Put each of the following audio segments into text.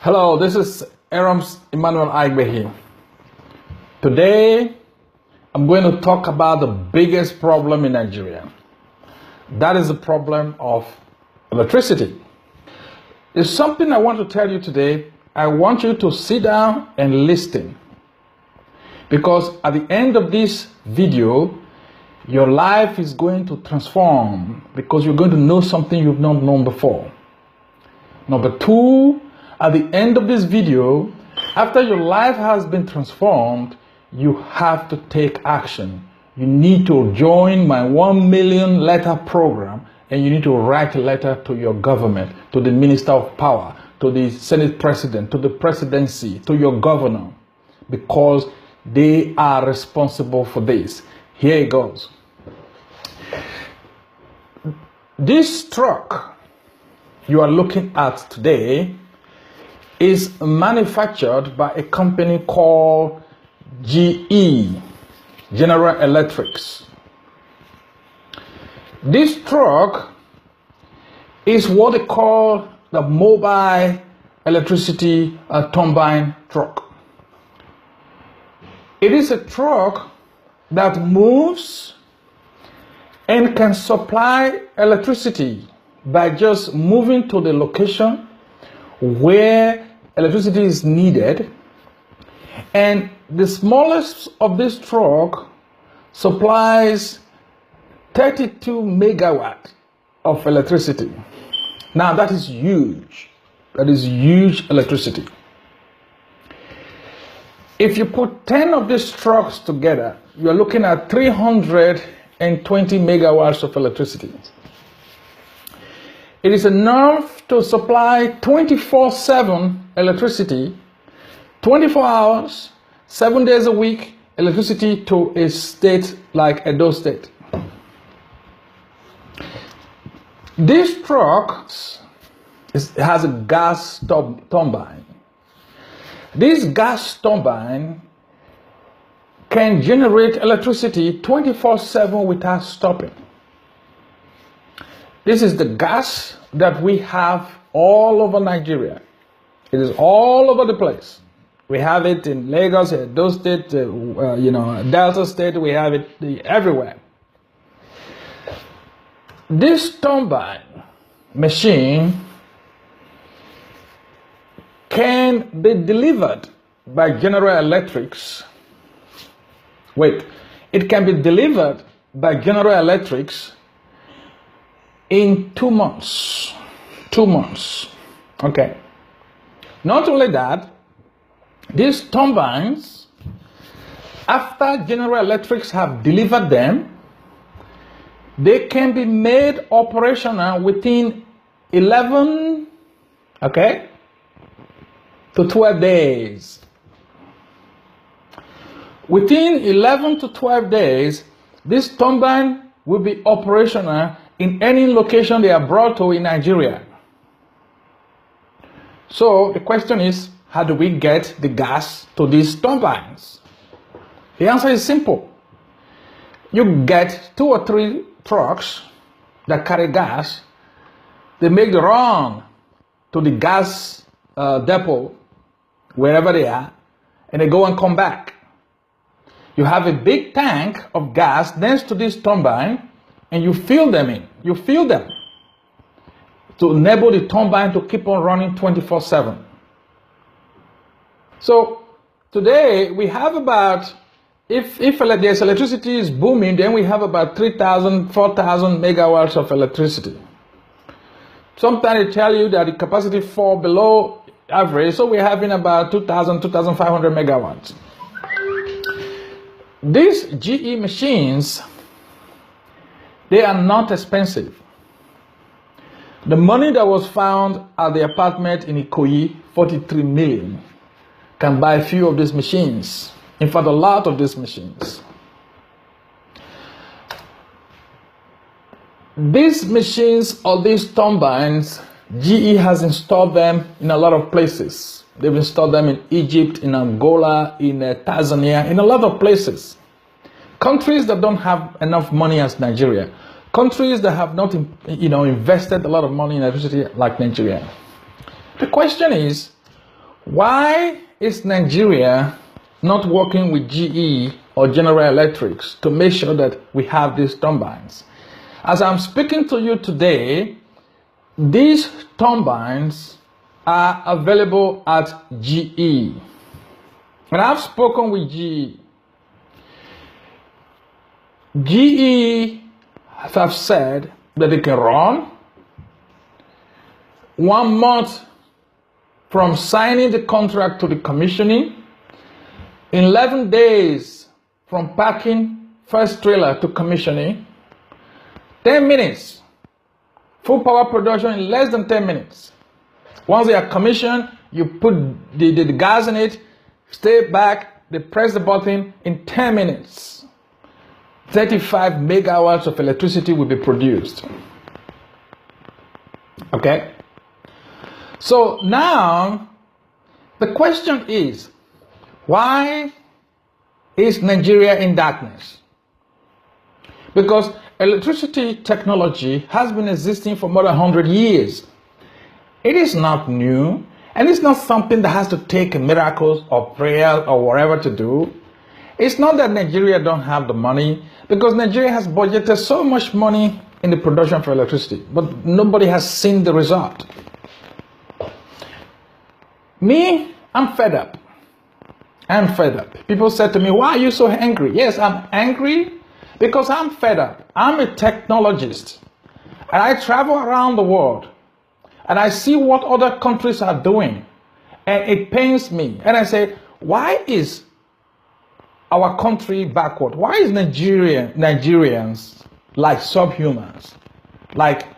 Hello, this is Erams Emmanuel Aigbehi. Today, I'm going to talk about the biggest problem in Nigeria. That is the problem of electricity. It's something I want to tell you today. I want you to sit down and listen. Because at the end of this video, your life is going to transform because you're going to know something you've not known before. Number two, at the end of this video, after your life has been transformed, you have to take action. You need to join my 1 million letter program, and you need to write a letter to your government, to the Minister of Power, to the Senate President, to the Presidency, to your governor, because they are responsible for this. Here it goes. This truck you are looking at today is manufactured by a company called GE, General Electrics. This truck is what they call the mobile electricity turbine truck. It is a truck that moves and can supply electricity by just moving to the location where electricity is needed, and the smallest of this truck supplies 32 megawatt of electricity. Now that is huge. That is huge electricity. If you put 10 of these trucks together, you're looking at 320 megawatts of electricity. It is enough to supply 24/7 electricity, 24 hours, 7 days a week, electricity to a state like Edo State. This truck has a gas turbine. This gas turbine can generate electricity 24/7 without stopping. This is the gas that we have all over Nigeria. It is all over the place. We have it in Lagos, Edo State, Delta State. We have it everywhere. This turbine machine can be delivered by General Electrics. It can be delivered by General Electrics in 2 months. 2 months. Okay. Not only that, these turbines, after General Electrics have delivered them, they can be made operational within 11, to 12 days. Within 11 to 12 days, this turbine will be operational in any location they are brought to in Nigeria. So the question is, how do we get the gas to these turbines? The answer is simple. You get 2 or 3 trucks that carry gas. They make the run to the gas depot, wherever they are, and they go and come back. You have a big tank of gas next to this turbine, and you fill them in. You fill them to enable the turbine to keep on running 24/7. So today we have about, if there's electricity is booming, then we have about 3,000, 4,000 megawatts of electricity. Sometimes they tell you that the capacity fall below average, so we're having about 2,000, 2,500 megawatts. These GE machines, they are not expensive. The money that was found at the apartment in Ikoyi, 43 million, can buy a few of these machines. In fact, a lot of these machines. These machines or these turbines, GE has installed them in a lot of places. They've installed them in Egypt, in Angola, in Tanzania, in a lot of places. Countries that don't have enough money as Nigeria. Countries that have not, invested a lot of money in electricity like Nigeria. The question is, Why is Nigeria not working with GE or General Electrics to make sure that we have these turbines? As I'm speaking to you today, these turbines are available at GE. And I've spoken with GE. GE have said that they can run 1 month from signing the contract to the commissioning, 11 days from packing first trailer to commissioning, 10 minutes, full power production in less than 10 minutes. Once they are commissioned, you put the gas in it, stay back, they press the button, in 10 minutes, 35 megawatts of electricity will be produced. Okay? So now, the question is, why is Nigeria in darkness? Because electricity technology has been existing for more than 100 years. It is not new, and it's not something that has to take miracles or prayer or whatever to do. It's not that Nigeria don't have the money, because Nigeria has budgeted so much money in the production for electricity, but nobody has seen the result. Me, I'm fed up. I'm fed up. People said to me, why are you so angry? Yes, I'm angry because I'm fed up. I'm a technologist, and I travel around the world, and I see what other countries are doing, and it pains me. And I say, why is our country backward? Why is Nigerians like subhumans? Like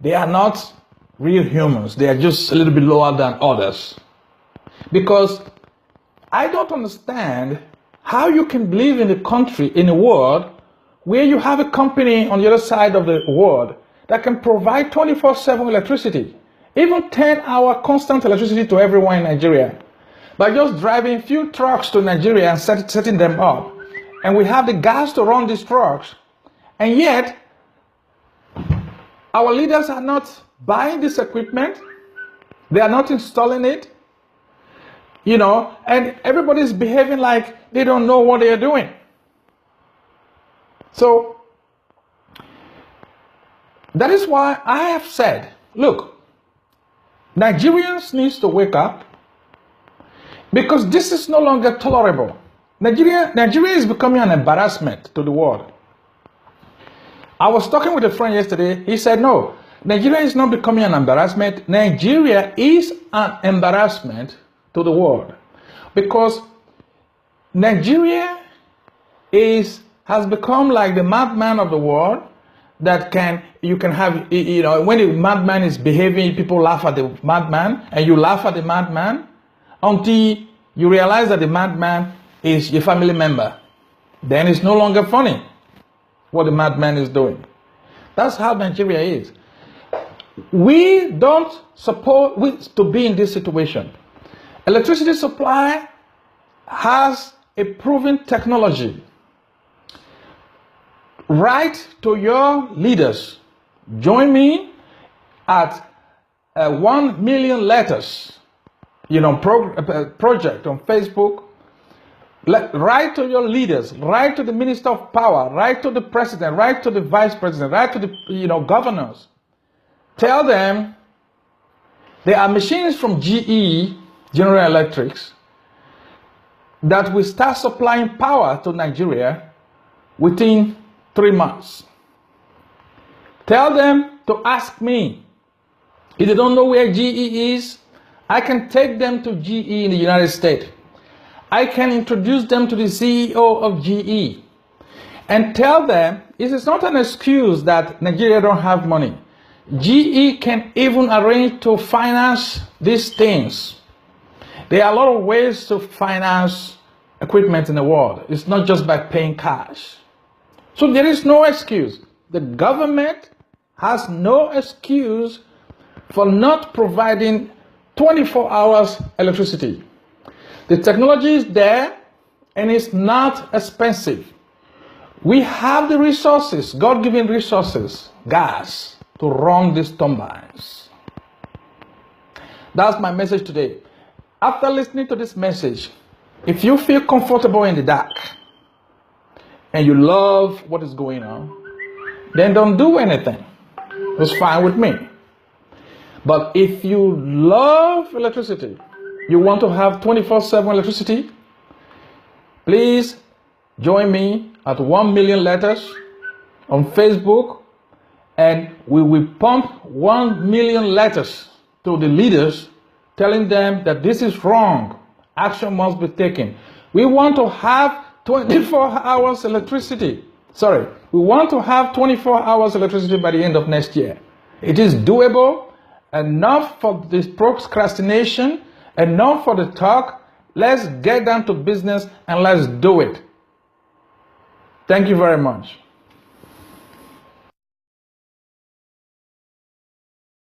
they are not real humans. They are just a little bit lower than others. Because I don't understand how you can live in a country, in a world, where you have a company on the other side of the world that can provide 24/7 electricity, even 10-hour constant electricity to everyone in Nigeria, by just driving few trucks to Nigeria and setting them up. And we have the gas to run these trucks. And yet, our leaders are not buying this equipment. They are not installing it. You know, and everybody's behaving like they don't know what they are doing. So, that is why I have said, look, Nigerians need to wake up, because this is no longer tolerable. Nigeria is becoming an embarrassment to the world. I was talking with a friend yesterday. He said, no, Nigeria is not becoming an embarrassment. Nigeria is an embarrassment to the world, because Nigeria has become like the madman of the world. That you can have, you know, when a madman is behaving, people laugh at the madman, and you laugh at the madman until you realize that the madman is your family member. Then it's no longer funny what the madman is doing. That's how Nigeria is. We don't suppose to be in this situation. Electricity supply has a proven technology. Write to your leaders. Join me at 1 million letters, you know, project on Facebook. Write to your leaders. Write to the Minister of Power. Write to the President. Write to the Vice President. Write to the governors. Tell them there are machines from GE, General Electrics, that will start supplying power to Nigeria within 3 months. Tell them to ask me. If they don't know where GE is, I can take them to GE in the United States. I can introduce them to the CEO of GE and tell them it is not an excuse that Nigeria don't have money. GE can even arrange to finance these things. There are a lot of ways to finance equipment in the world. It's not just by paying cash. So there is no excuse. The government has no excuse for not providing 24 hours electricity. The technology is there, and it's not expensive. We have the resources, God-given resources, gas, to run these turbines. That's my message today. After listening to this message, if you feel comfortable in the dark and you love what is going on, then don't do anything. It's fine with me. But if you love electricity, you want to have 24/7 electricity, please join me at 1 million letters on Facebook, and we will pump 1 million letters to the leaders telling them that this is wrong. Action must be taken. We want to have 24 hours electricity. We want to have 24 hours electricity by the end of next year. It is doable. Enough for this procrastination, enough for the talk. Let's get down to business and let's do it. Thank you very much.